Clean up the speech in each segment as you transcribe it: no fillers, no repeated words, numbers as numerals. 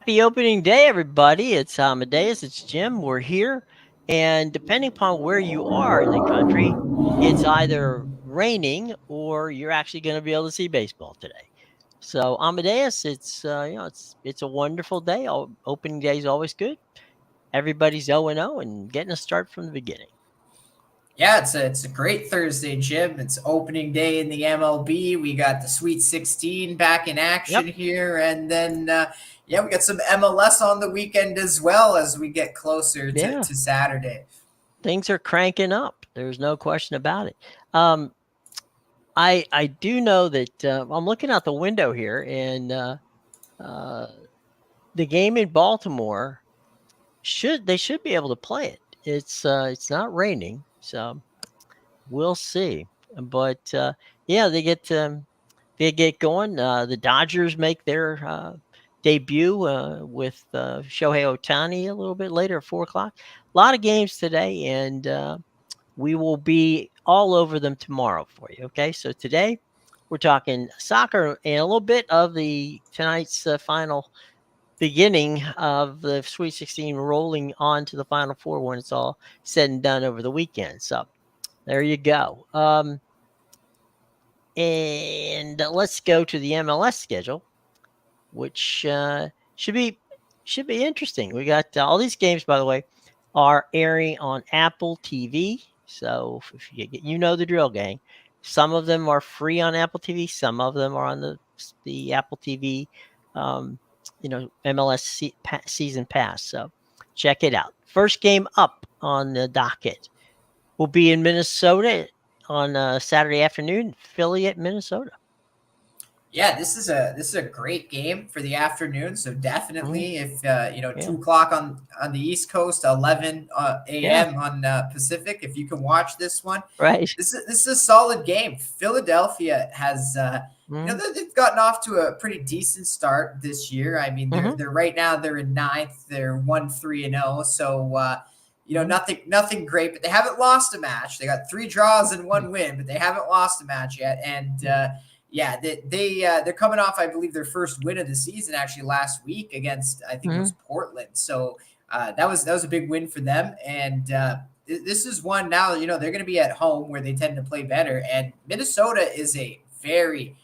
Happy opening day, everybody. It's Amedeus, it's Jim. We're here. And depending upon where you are in the country, it's either raining or you're actually going to be able to see baseball today. So Amadeus, it's a wonderful day. Opening day is always good. Everybody's 0-0 and getting a start from the beginning. Yeah, it's a great Thursday, Jim. It's opening day in the MLB. We got the Sweet 16 back in action Yep. here, and then we got some MLS on the weekend as well as we get closer Yeah. to Saturday. Things are cranking up. There's no question about it. I do know that I'm looking out the window here, and the game in Baltimore should be able to play it. It's not raining, so we'll see. But yeah, they get going. The Dodgers make their debut with Shohei Ohtani a little bit later at 4:00. A lot of games today, and we will be all over them tomorrow for you. Okay, so today we're talking soccer and a little bit of the tonight's final beginning of the Sweet 16 rolling on to the Final Four when it's all said and done over the weekend. So there you go. And let's go to the MLS schedule, which should be interesting. We got all these games, by the way, are airing on Apple TV. So if you know the drill, gang. Some of them are free on Apple TV. Some of them are on the Apple TV, MLS season pass. So check it out. First game up on the docket will be in Minnesota on Saturday afternoon. Philly at Minnesota. Yeah, this is a great game for the afternoon. So definitely, if 2 o'clock on the East Coast, 11 a.m. on Pacific, if you can watch this one, right? This is a solid game. Philadelphia has they've gotten off to a pretty decent start this year. I mean, they're right now they're in ninth. They're 1-3-0. So nothing great, but they haven't lost a match. They got 3 draws and 1 win, but they haven't lost a match yet. And they're coming off, I believe, their first win of the season actually last week against, I think it was Portland. So that was a big win for them. And this is one now, they're going to be at home where they tend to play better. And Minnesota is a very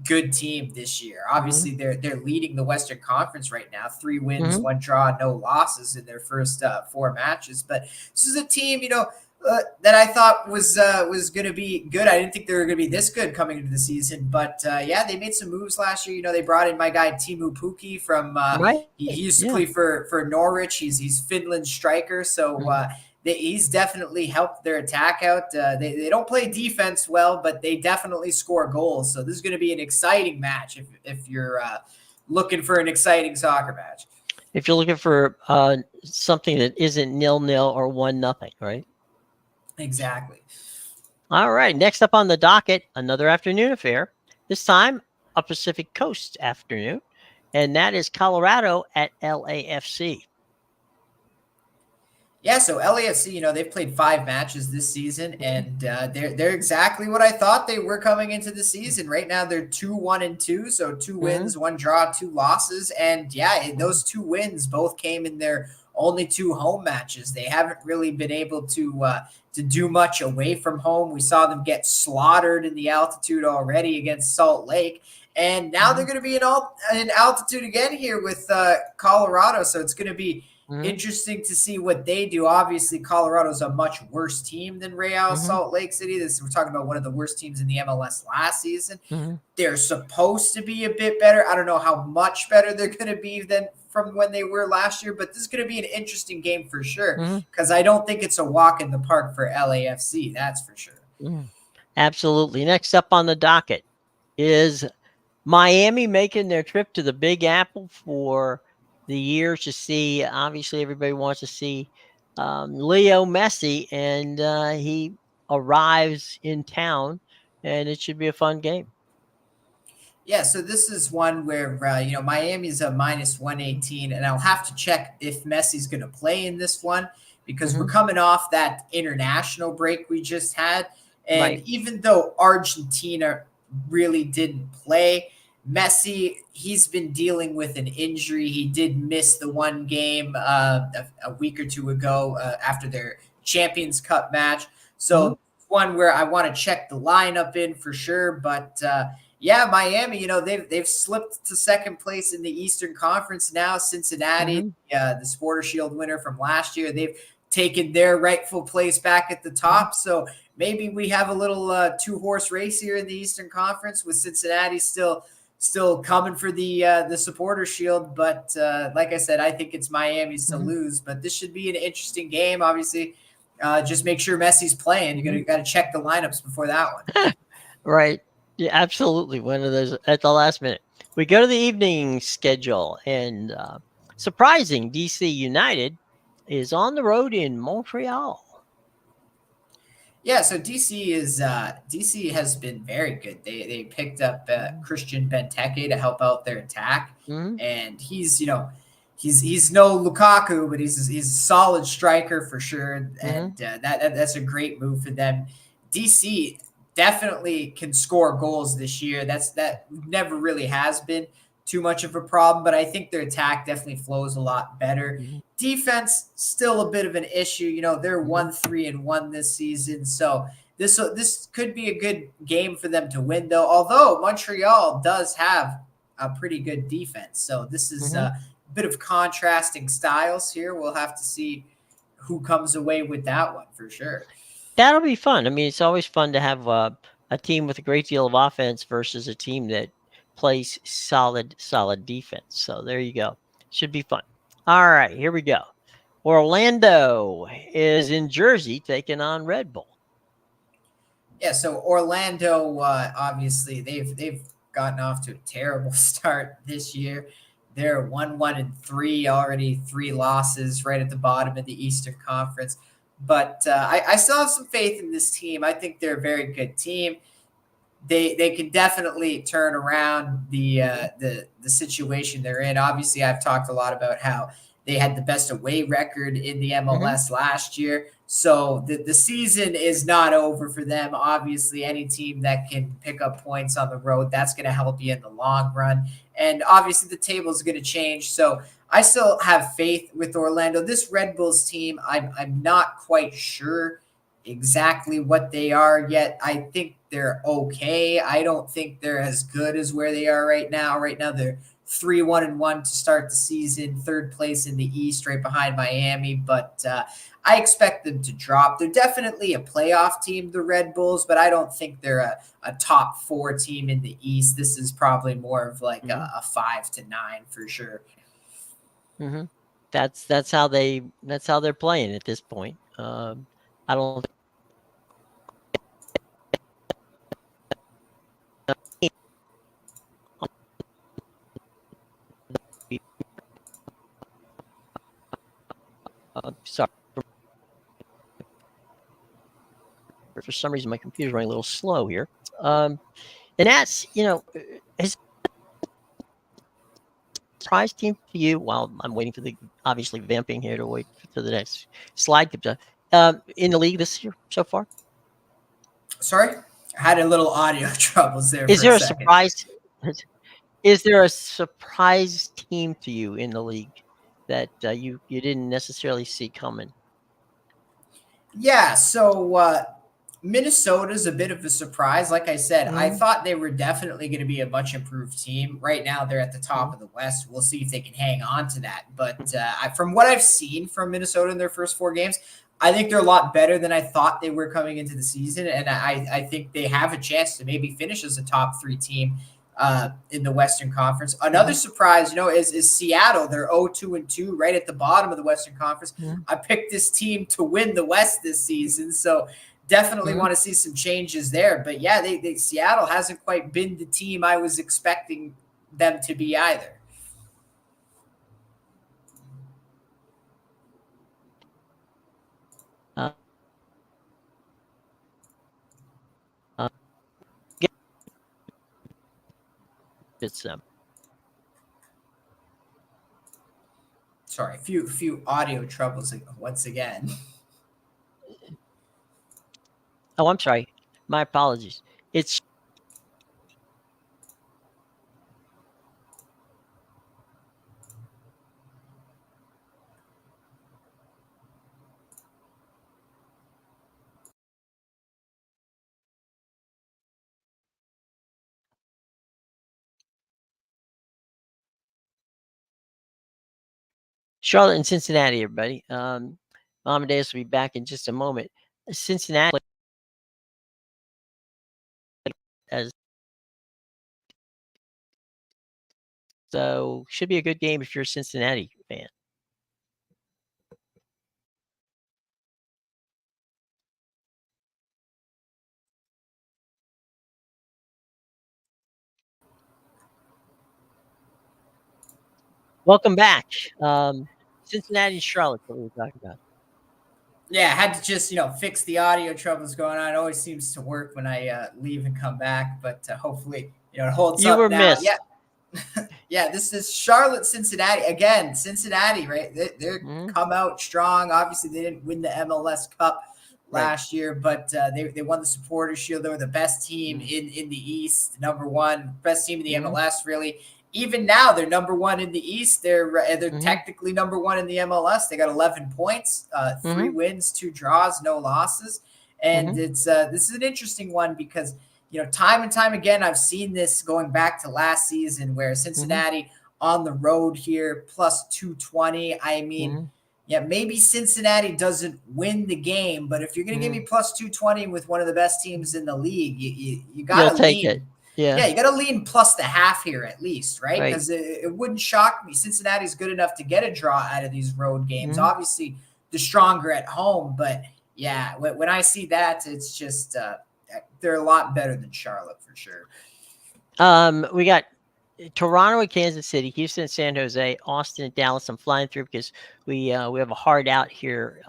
good team this year. Obviously, they're leading the Western Conference right now. 3 wins, 1 draw, no losses in their first 4 matches. But this is a team, that I thought was going to be good. I didn't think they were going to be this good coming into the season, but they made some moves last year. They brought in my guy Teemu Pukki from he used to play for Norwich. He's Finland's striker, so he's definitely helped their attack out. They don't play defense well, but they definitely score goals. So this is going to be an exciting match if you're looking for an exciting soccer match. If you're looking for something that isn't 0-0 or 1-0, right? Exactly. All right. Next up on the docket, another afternoon affair. This time, a Pacific Coast afternoon, and that is Colorado at LAFC. Yeah, so LAFC, they've played 5 matches this season, and they're exactly what I thought they were coming into the season. Right now, they're 2-1-2, so 2 wins, 1 draw, 2 losses, and those 2 wins both came in their only 2 home matches. They haven't really been able to do much away from home. We saw them get slaughtered in the altitude already against Salt Lake, and now they're going to be in altitude again here with Colorado. So it's going to be interesting to see what they do. Obviously, Colorado's a much worse team than Real Salt Lake City. We're talking about one of the worst teams in the MLS last season. They're supposed to be a bit better. I don't know how much better they're going to be than from when they were last year, but this is going to be an interesting game for sure, because I don't think it's a walk in the park for LAFC. That's for sure. Absolutely. Next up on the docket is Miami making their trip to the Big Apple for the year to see. Obviously, everybody wants to see Leo Messi, and he arrives in town, and it should be a fun game. Yeah, so this is one where, Miami's a -118, and I'll have to check if Messi's going to play in this one, because we're coming off that international break we just had. And even though Argentina really didn't play, Messi, he's been dealing with an injury. He did miss the one game a week or two ago after their Champions Cup match. So one where I want to check the lineup in for sure. But yeah, Miami, they've slipped to second place in the Eastern Conference now. Cincinnati, the Supporter Shield winner from last year, they've taken their rightful place back at the top. So maybe we have a little two-horse race here in the Eastern Conference with Cincinnati still coming for the Supporter Shield. But like I said, I think it's Miami's to lose. But this should be an interesting game. Obviously, just make sure Messi's playing. You got to check the lineups before that one. Right. Yeah, absolutely. One of those at the last minute. We go to the evening schedule, and surprising, DC United is on the road in Montreal. Yeah, so DC has been very good. They picked up Christian Benteke to help out their attack, and he's he's no Lukaku, but he's a solid striker for sure, and that's a great move for them. DC definitely can score goals this year. That never really has been too much of a problem, but I think their attack definitely flows a lot better. Defense still a bit of an issue. They're 1-3-1 this season, so this could be a good game for them to win, though. Although Montreal does have a pretty good defense, so this is a bit of contrasting styles here. We'll have to see who comes away with that one for sure. That'll be fun. I mean, it's always fun to have a team with a great deal of offense versus a team that plays solid defense. So there you go. Should be fun. All right, here we go. Orlando is in Jersey taking on Red Bull. Yeah, so Orlando, obviously, they've gotten off to a terrible start this year. They're 1-3 already, 3 losses right at the bottom of the Eastern Conference. But I still have some faith in this team. I think they're a very good team. They can definitely turn around the situation they're in. Obviously, I've talked a lot about how they had the best away record in the MLS last year. So the season is not over for them. Obviously, any team that can pick up points on the road, that's going to help you in the long run. And obviously, the table is going to change. So I still have faith with Orlando. This Red Bulls team, I'm not quite sure exactly what they are yet. I think they're okay. I don't think they're as good as where they are right now. Right now, they're 3-1-1 to start the season, third place in the East, right behind Miami. But I expect them to drop. They're definitely a playoff team, the Red Bulls, but I don't think they're a top 4 team in the East. This is probably more of like a 5-9 for sure. That's how they're playing at this point. I don't. Sorry. For some reason, my computer's running a little slow here. And that's, is surprise team for you while I'm waiting for the, obviously, vamping here to wait for the next slide. In the league this year so far? Sorry? I had a little audio troubles there. Is there a surprise? Is there a surprise team to you in the league that you didn't necessarily see coming? Yeah, so Minnesota's a bit of a surprise. Like I said, I thought they were definitely going to be a much improved team. Right now, they're at the top of the West. We'll see if they can hang on to that. But from what I've seen from Minnesota in their first 4 games, I think they're a lot better than I thought they were coming into the season. And I think they have a chance to maybe finish as a top 3 team in the Western Conference. Another surprise, is Seattle. They're 0-2-2, right at the bottom of the Western Conference. I picked this team to win the West this season, so definitely want to see some changes there. But yeah, Seattle hasn't quite been the team I was expecting them to be either. It's sorry, a few audio troubles once again. Oh, I'm sorry. My apologies. It's Charlotte and Cincinnati, everybody. Amedeus will be back in just a moment. Cincinnati as so should be a good game if you're a Cincinnati fan. Welcome back. Cincinnati and Charlotte, what we're talking about. Yeah, I had to just fix the audio troubles going on. It always seems to work when I leave and come back, but hopefully it holds You up were now. missed. Yeah. Yeah, this is Charlotte, Cincinnati. Again, Cincinnati, right? They're come out strong. Obviously, they didn't win the MLS Cup last year, but they won the Supporters Shield. They were the best team in the East, number one, best team in the MLS, really. Even now, they're number one in the East. They're technically number one in the MLS. They got 11 points, 3 wins, 2 draws, no losses. And this is an interesting one because time and time again, I've seen this going back to last season where Cincinnati on the road here plus 220. I mean, yeah, maybe Cincinnati doesn't win the game, but if you're going to give me plus 220 with one of the best teams in the league, you got to lean. It. Yeah, you got to lean plus the half here at least, right? Because it wouldn't shock me. Cincinnati's good enough to get a draw out of these road games. Obviously, the stronger at home, but yeah, when I see that, it's just they're a lot better than Charlotte for sure. We got Toronto and Kansas City, Houston and San Jose, Austin and Dallas. I'm flying through because we have a hard out here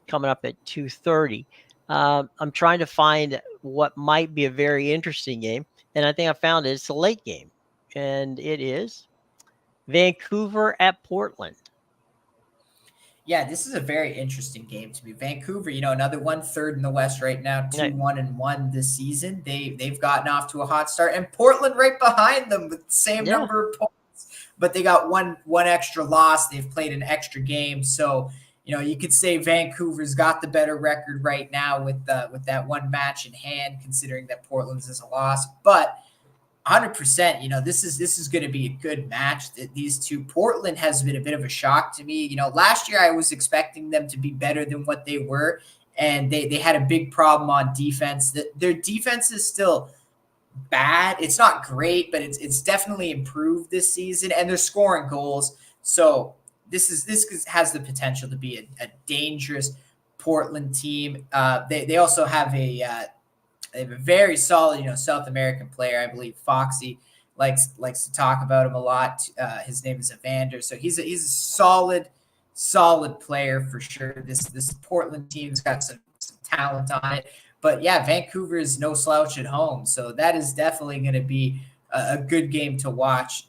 coming up at 2:30. I'm trying to find what might be a very interesting game, and I think I found it. It's a late game, and it is Vancouver at Portland. Yeah, this is a very interesting game to me. Vancouver, another 1/3 in the West right now, 2-1-1 this season. They've gotten off to a hot start, and Portland right behind them with the same number of points, but they got one extra loss. They've played an extra game, so you could say Vancouver's got the better record right now with that one match in hand, considering that Portland's is a loss, but 100%. This is going to be a good match. These two, Portland has been a bit of a shock to me. Last year I was expecting them to be better than what they were, and they had a big problem on defense. Their defense is still bad. It's not great, but it's definitely improved this season, and they're scoring goals. So this has the potential to be a dangerous Portland team. They also have they have a very solid, South American player. I believe Foxy likes to talk about him a lot. His name is Evander, so he's a solid player for sure. This Portland team's got some talent on it, but yeah, Vancouver is no slouch at home, so that is definitely going to be a good game to watch.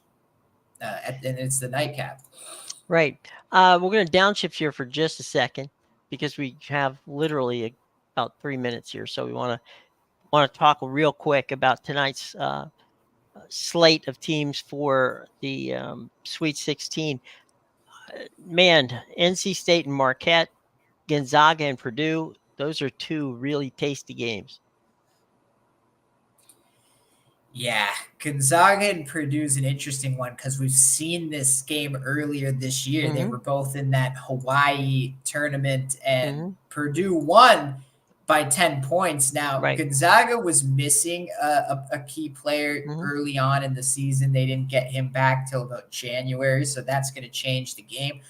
And it's the nightcap. Right. We're going to downshift here for just a second because we have literally about 3 minutes here, so we want to talk real quick about tonight's slate of teams for the Sweet 16. Man, NC State and Marquette, Gonzaga and Purdue, those are 2 really tasty games. Yeah, Gonzaga and Purdue is an interesting one because we've seen this game earlier this year. They were both in that Hawaii tournament, and Purdue won by 10 points. Now, Gonzaga was missing a key player early on in the season. They didn't get him back till about January, so that's going to change the game.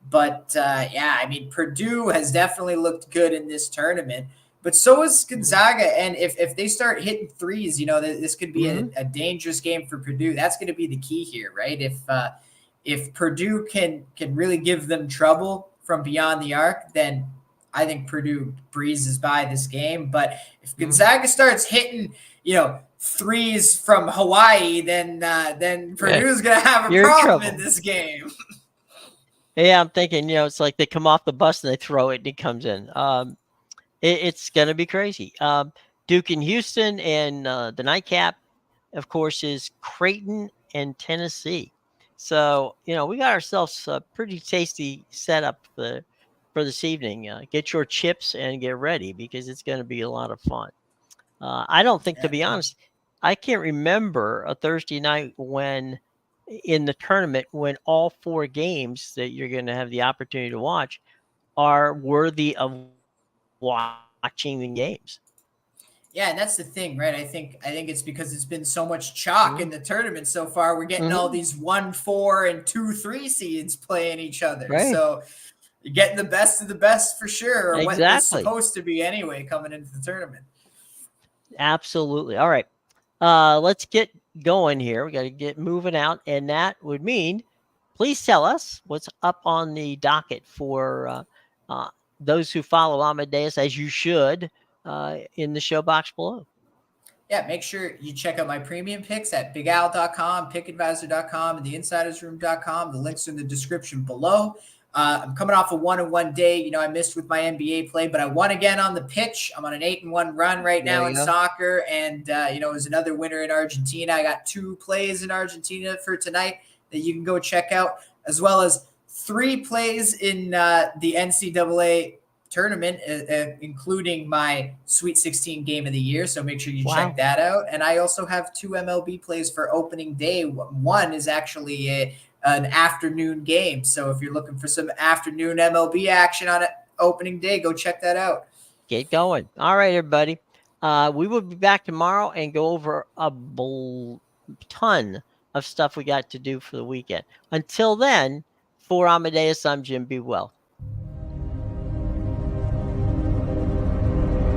But, yeah, I mean, Purdue has definitely looked good in this tournament, but so is Gonzaga. And if they start hitting threes, this could be a dangerous game for Purdue. That's going to be the key here, right? If Purdue can really give them trouble from beyond the arc, then I think Purdue breezes by this game. But if Gonzaga starts hitting, threes from Hawaii, then Purdue's going to have a problem in this game. Yeah, I'm thinking, it's like they come off the bus and they throw it and it comes in. It's going to be crazy. Duke and Houston, and the nightcap, of course, is Creighton and Tennessee. So, we got ourselves a pretty tasty setup for this evening. Get your chips and get ready because it's going to be a lot of fun. I don't think, to be honest, I can't remember a Thursday night when in the tournament when all 4 games that you're going to have the opportunity to watch are worthy of watching the games. Yeah, and that's the thing, right? I think it's because it's been so much chalk in the tournament so far. We're getting all these 1, 4, and 2, 3 seeds playing each other. Right. So you're getting the best of the best for sure, or what was Exactly. supposed to be anyway coming into the tournament. Absolutely. All right. Let's get going here. We got to get moving out, and that would mean, please tell us what's up on the docket for those who follow Amadeus, as you should, in the show box below. Yeah, make sure you check out my premium picks at bigowl.com, pickadvisor.com, and theinsidersroom.com. The links are in the description below. I'm coming off a 1-1 day. I missed with my NBA play, but I won again on the pitch. I'm on an 8-1 run right now in soccer. And, it was another winner in Argentina. I got 2 plays in Argentina for tonight that you can go check out, as well as 3 plays in the NCAA tournament, including my Sweet 16 game of the year. So make sure you check that out. And I also have 2 MLB plays for opening day. One is actually an afternoon game. So if you're looking for some afternoon MLB action on opening day, go check that out. Get going. All right, everybody. We will be back tomorrow and go over a ton of stuff we got to do for the weekend. Until then, for Amadeus, I'm Jim. Be well.